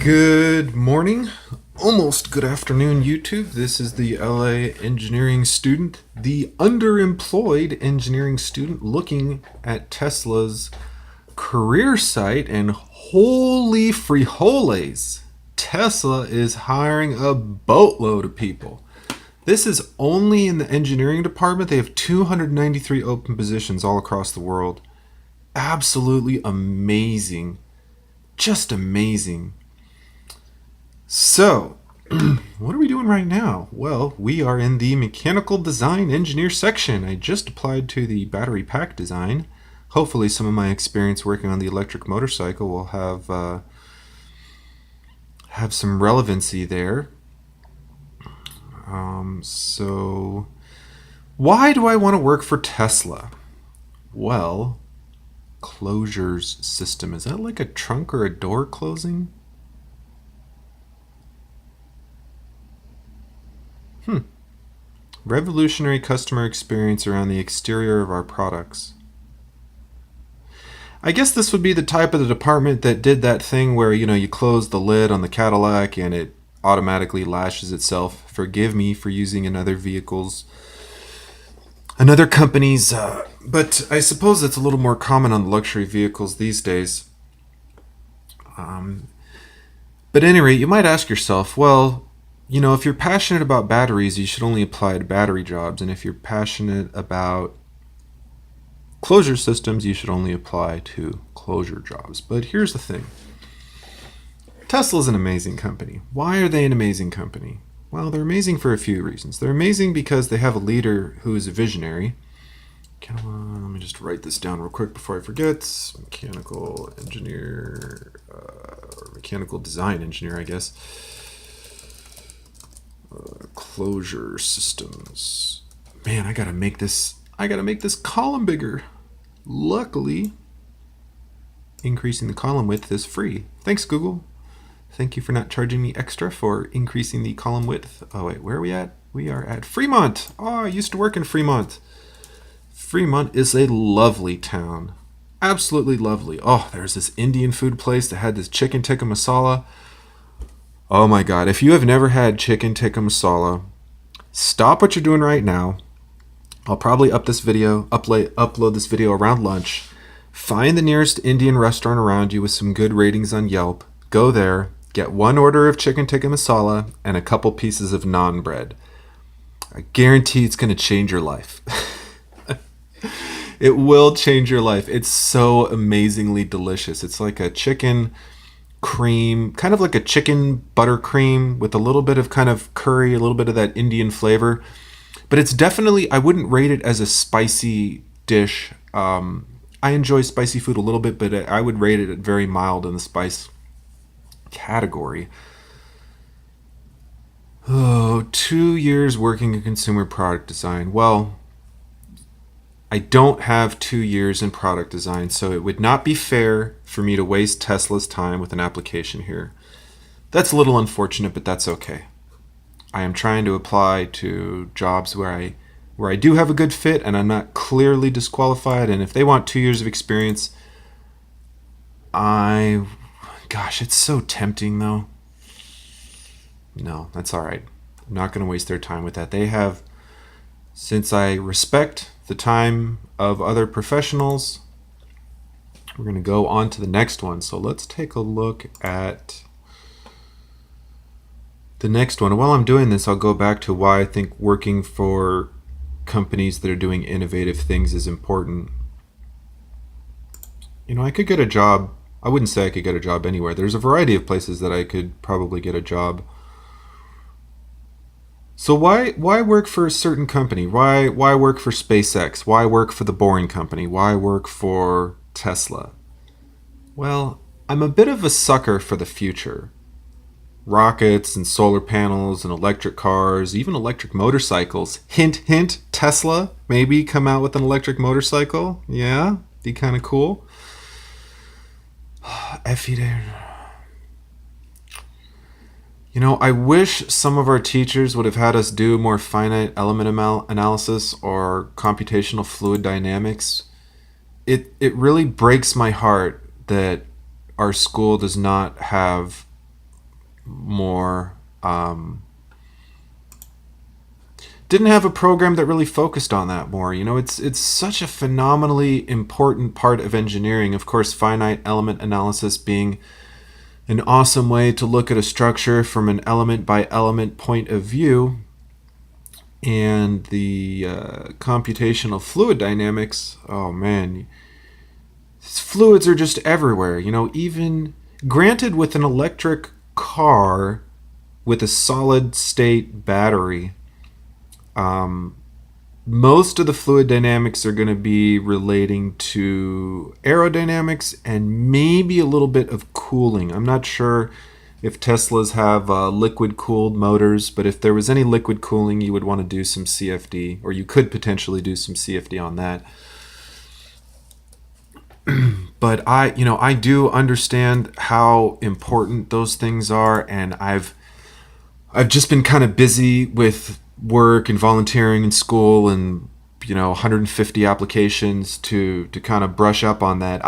Good morning, almost good afternoon, YouTube. This is the LA engineering student, the underemployed engineering student looking at Tesla's career site, and holy frijoles, Tesla is hiring a boatload of people. This is only in the engineering department. They have 293 open positions all across the world. Absolutely amazing. Just amazing. So, what are we doing right now? Well, we are in the mechanical design engineer section. I just applied to the battery pack design. Hopefully some of my experience working on the electric motorcycle will have some relevancy there. So why do I want to work for Tesla? Well, closures system. Is that like a trunk or a door closing? Revolutionary customer experience around the exterior of our products. I guess this would be the type of the department that did that thing where, you close the lid on the Cadillac and it automatically lashes itself. Forgive me for using another company's, but I suppose it's a little more common on the luxury vehicles these days. But at any rate, you might ask yourself, well, if you're passionate about batteries, you should only apply to battery jobs. And if you're passionate about closure systems, you should only apply to closure jobs. But here's the thing. Tesla's an amazing company. Why are they an amazing company? Well, they're amazing for a few reasons. They're amazing because they have a leader who is a visionary. Let me just write this down real quick before I forget. Mechanical engineer, or mechanical design engineer, I guess. Closure systems. Man, I gotta make this column bigger. Luckily, increasing the column width is free. Thanks, Google. Thank you for not charging me extra for increasing the column width. Oh wait, where are we at? We are at Fremont. Oh, I used to work in Fremont. Fremont is a lovely town. Absolutely lovely. Oh, there's this Indian food place that had this chicken tikka masala. Oh my God, if you have never had chicken tikka masala, stop what you're doing right now. I'll probably upload this video around lunch. Find the nearest Indian restaurant around you with some good ratings on Yelp. Go there, get one order of chicken tikka masala and a couple pieces of naan bread. I guarantee it's going to change your life. It will change your life. It's so amazingly delicious. It's like a chicken cream, kind of like a chicken buttercream with a little bit of kind of curry, a little bit of that Indian flavor. But it's definitely, I wouldn't rate it as a spicy dish. I enjoy spicy food a little bit, but I would rate it very mild in the spice category. Oh, 2 years working in consumer product design. Well, I don't have 2 years in product design, so it would not be fair for me to waste Tesla's time with an application here. That's a little unfortunate, but that's okay. I am trying to apply to jobs where I do have a good fit and I'm not clearly disqualified, and if they want 2 years of experience, gosh, it's so tempting though. No, that's all right. I'm not going to waste their time with that. Since I respect the time of other professionals, we're going to go on to the next one. So let's take a look at the next one. And while I'm doing this, I'll go back to why I think working for companies that are doing innovative things is important. I could get a job. I wouldn't say I could get a job anywhere. There's a variety of places that I could probably get a job. So why work for a certain company? Why work for SpaceX? Why work for the Boring Company? Why work for Tesla? Well, I'm a bit of a sucker for the future. Rockets and solar panels and electric cars, even electric motorcycles. Hint, hint, Tesla maybe come out with an electric motorcycle. Yeah, be kind of cool. Effie there. I wish some of our teachers would have had us do more finite element analysis or computational fluid dynamics. It really breaks my heart that our school does not have more. Didn't have a program that really focused on that more. It's such a phenomenally important part of engineering. Of course, finite element analysis being an awesome way to look at a structure from an element by element point of view, and the computational fluid dynamics. Oh man, fluids are just everywhere. Even granted, with an electric car with a solid state battery, most of the fluid dynamics are going to be relating to aerodynamics and maybe a little bit of cooling. I'm not sure if Teslas have liquid cooled motors, but if there was any liquid cooling, you would want to do some CFD, or you could potentially do some CFD on that. But I do understand how important those things are, and I've just been kind of busy with work and volunteering in school, and 150 applications to kind of brush up on that.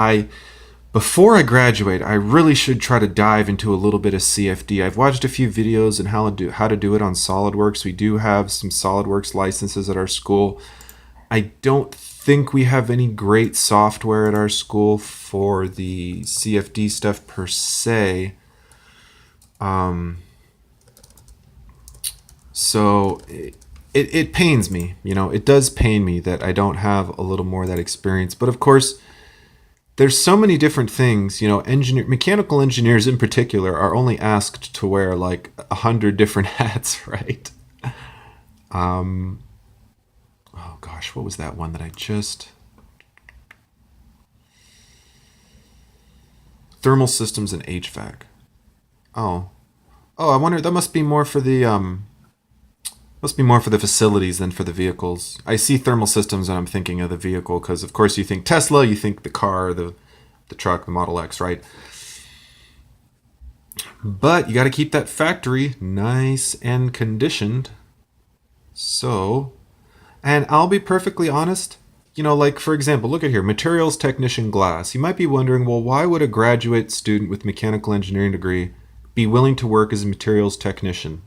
Before I graduate, I really should try to dive into a little bit of CFD. I've watched a few videos on how to do it on SolidWorks. We do have some SolidWorks licenses at our school. I don't think we have any great software at our school for the CFD stuff per se. So it pains me, it does pain me that I don't have a little more of that experience. But of course, there's so many different things, mechanical engineers in particular are only asked to wear like 100 different hats, right? Oh gosh, what was that one that I just... Thermal systems and HVAC. Oh, I wonder, that must be more for the facilities than for the vehicles. I see thermal systems and I'm thinking of the vehicle because, of course, you think Tesla, you think the car, the truck, the Model X, right? But you got to keep that factory nice and conditioned. So, and I'll be perfectly honest, like, for example, look at here, materials technician glass. You might be wondering, well, why would a graduate student with mechanical engineering degree be willing to work as a materials technician?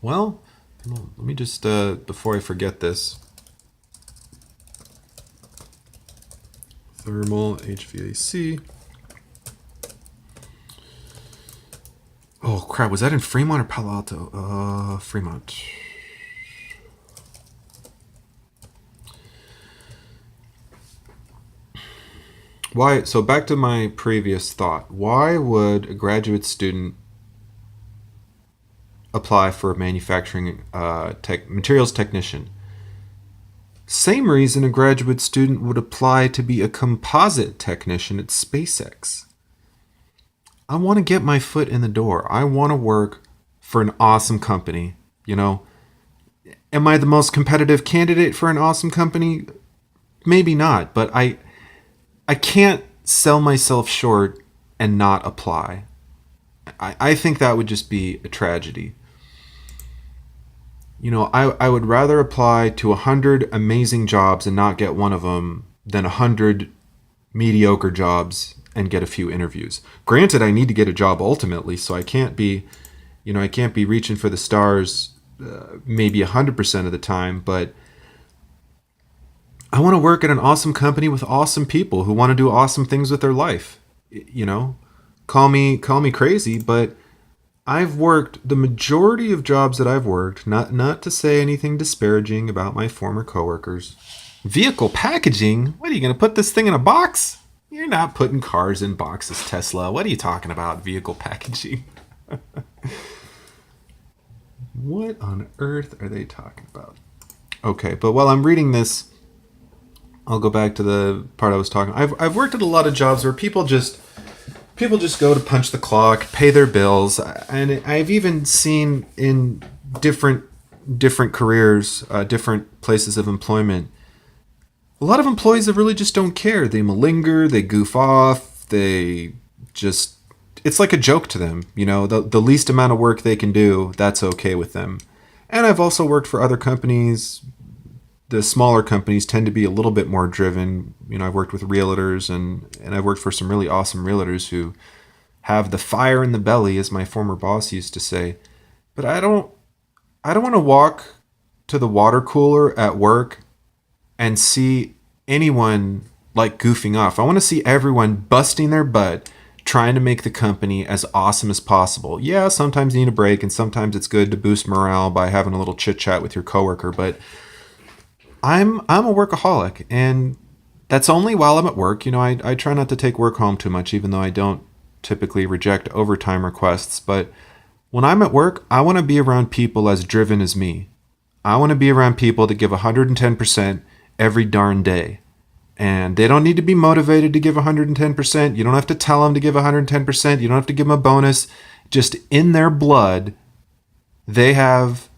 Well, let me just, before I forget this, thermal HVAC. Oh crap, was that in Fremont or Palo Alto? Fremont. Why? So back to my previous thought. Why would a graduate student apply for a manufacturing materials technician? Same reason a graduate student would apply to be a composite technician at SpaceX. I want to get my foot in the door. I want to work for an awesome company. Am I the most competitive candidate for an awesome company? Maybe not, but I can't sell myself short and not apply. I think that would just be a tragedy. I would rather apply to 100 amazing jobs and not get one of them than 100 mediocre jobs and get a few interviews. Granted, I need to get a job ultimately, so I can't be reaching for the stars maybe 100% of the time, but I want to work at an awesome company with awesome people who want to do awesome things with their life. Call me crazy, but I've worked the majority of jobs that I've worked, not to say anything disparaging about my former coworkers. Vehicle packaging? What, are you going to put this thing in a box? You're not putting cars in boxes, Tesla. What are you talking about, vehicle packaging? What on earth are they talking about? Okay, but while I'm reading this, I'll go back to the part I was talking. I've worked at a lot of jobs where people just go to punch the clock, pay their bills, and I've even seen in different careers, different places of employment, a lot of employees that really just don't care. They malinger, they goof off, they just, it's like a joke to them. The least amount of work they can do, that's okay with them. And I've also worked for other companies. The smaller companies tend to be a little bit more driven. I've worked with realtors and I've worked for some really awesome realtors who have the fire in the belly, as my former boss used to say. But I don't want to walk to the water cooler at work and see anyone like goofing off. I want to see everyone busting their butt trying to make the company as awesome as possible. Yeah, sometimes you need a break, and sometimes it's good to boost morale by having a little chit chat with your coworker, but I'm a workaholic, and that's only while I'm at work. I try not to take work home too much, even though I don't typically reject overtime requests. But when I'm at work, I want to be around people as driven as me. I want to be around people that give 110% every darn day. And they don't need to be motivated to give 110%. You don't have to tell them to give 110%. You don't have to give them a bonus. Just in their blood, they have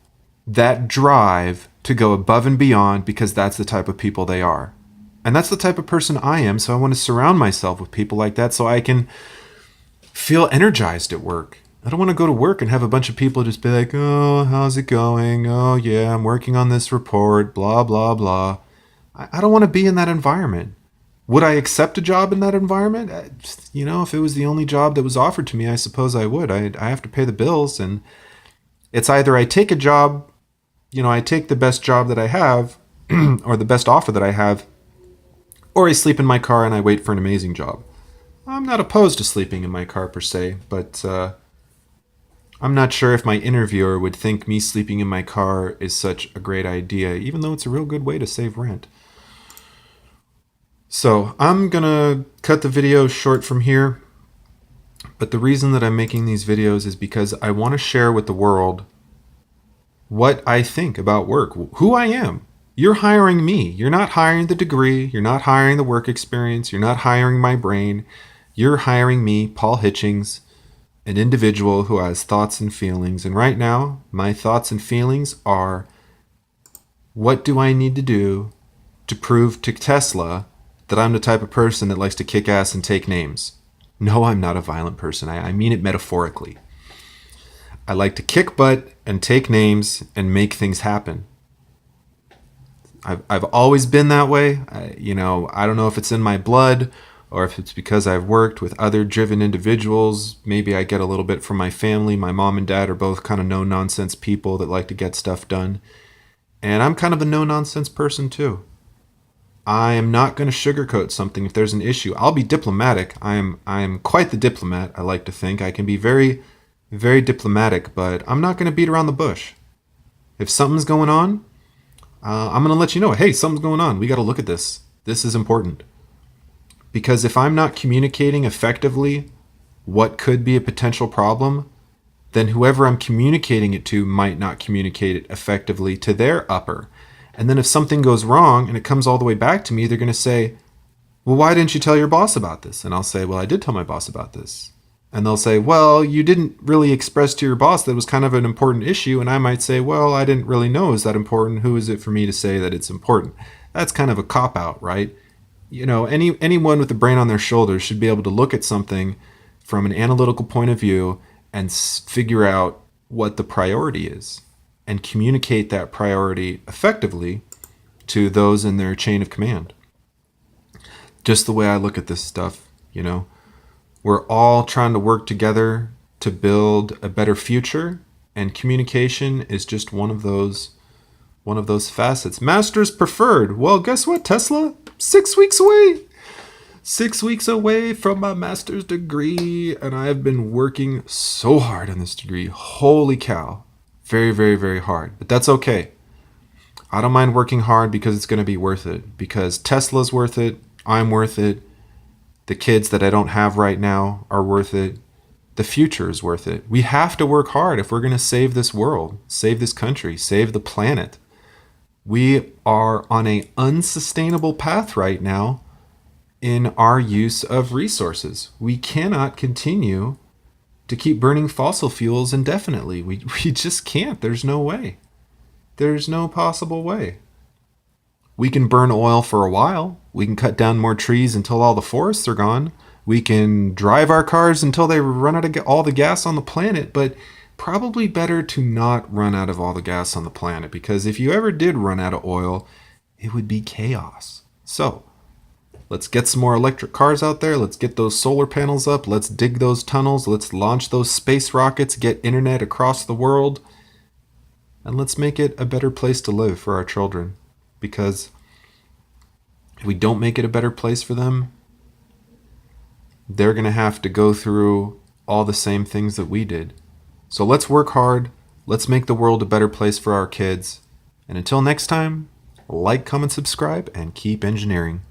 that drive to go above and beyond because that's the type of people they are. And that's the type of person I am. So I want to surround myself with people like that so I can feel energized at work. I don't want to go to work and have a bunch of people just be like, oh, how's it going? Oh, yeah, I'm working on this report, blah, blah, blah. I don't want to be in that environment. Would I accept a job in that environment? If it was the only job that was offered to me, I suppose I would. I have to pay the bills, and it's either I take a job, I take the best job that I have or the best offer that I have, or I sleep in my car and I wait for an amazing job. I'm not opposed to sleeping in my car per se, but I'm not sure if my interviewer would think me sleeping in my car is such a great idea, even though it's a real good way to save rent. So I'm gonna cut the video short from here, but the reason that I'm making these videos is because I want to share with the world what I think about work, who I am. You're hiring me. You're not hiring the degree. You're not hiring the work experience. You're not hiring my brain. You're hiring me, Paul Hitchings, an individual who has thoughts and feelings. And right now, my thoughts and feelings are, what do I need to do to prove to Tesla that I'm the type of person that likes to kick ass and take names? No, I'm not a violent person. I mean it metaphorically. I like to kick butt and take names and make things happen. I've always been that way. I don't know if it's in my blood or if it's because I've worked with other driven individuals. Maybe I get a little bit from my family. My mom and dad are both kind of no-nonsense people that like to get stuff done. And I'm kind of a no-nonsense person too. I am not going to sugarcoat something if there's an issue. I'll be diplomatic. I am quite the diplomat, I like to think. I can be very, very diplomatic, but I'm not going to beat around the bush. If something's going on, I'm going to let you know, hey, something's going on. We got to look at this. This is important. Because if I'm not communicating effectively what could be a potential problem, then whoever I'm communicating it to might not communicate it effectively to their upper. And then if something goes wrong and it comes all the way back to me, they're going to say, well, why didn't you tell your boss about this? And I'll say, well, I did tell my boss about this. And they'll say, well, you didn't really express to your boss that it was kind of an important issue. And I might say, well, I didn't really know it was that important. Who is it for me to say that it's important? That's kind of a cop-out, right? Anyone with a brain on their shoulders should be able to look at something from an analytical point of view and figure out what the priority is and communicate that priority effectively to those in their chain of command. Just the way I look at this stuff, we're all trying to work together to build a better future, and communication is just one of those facets. Masters preferred. Well, guess what, Tesla? 6 weeks away. 6 weeks away from my master's degree, and I've been working so hard on this degree. Holy cow. Very, very, very hard. But that's okay. I don't mind working hard because it's going to be worth it. Because Tesla's worth it. I'm worth it. The kids that I don't have right now are worth it. The future is worth it. We have to work hard if we're going to save this world, save this country, save the planet. We are on an unsustainable path right now in our use of resources. We cannot continue to keep burning fossil fuels indefinitely. We just can't. There's no way. There's no possible way. We can burn oil for a while. We can cut down more trees until all the forests are gone. We can drive our cars until they run out of all the gas on the planet, but probably better to not run out of all the gas on the planet, because if you ever did run out of oil, it would be chaos. So, Let's get some more electric cars out there. Let's get those solar panels up. Let's dig those tunnels. Let's launch those space rockets, get internet across the world. And let's make it a better place to live for our children. Because if we don't make it a better place for them, they're going to have to go through all the same things that we did. So let's work hard. Let's make the world a better place for our kids. And until next time, like, comment, subscribe, and keep engineering.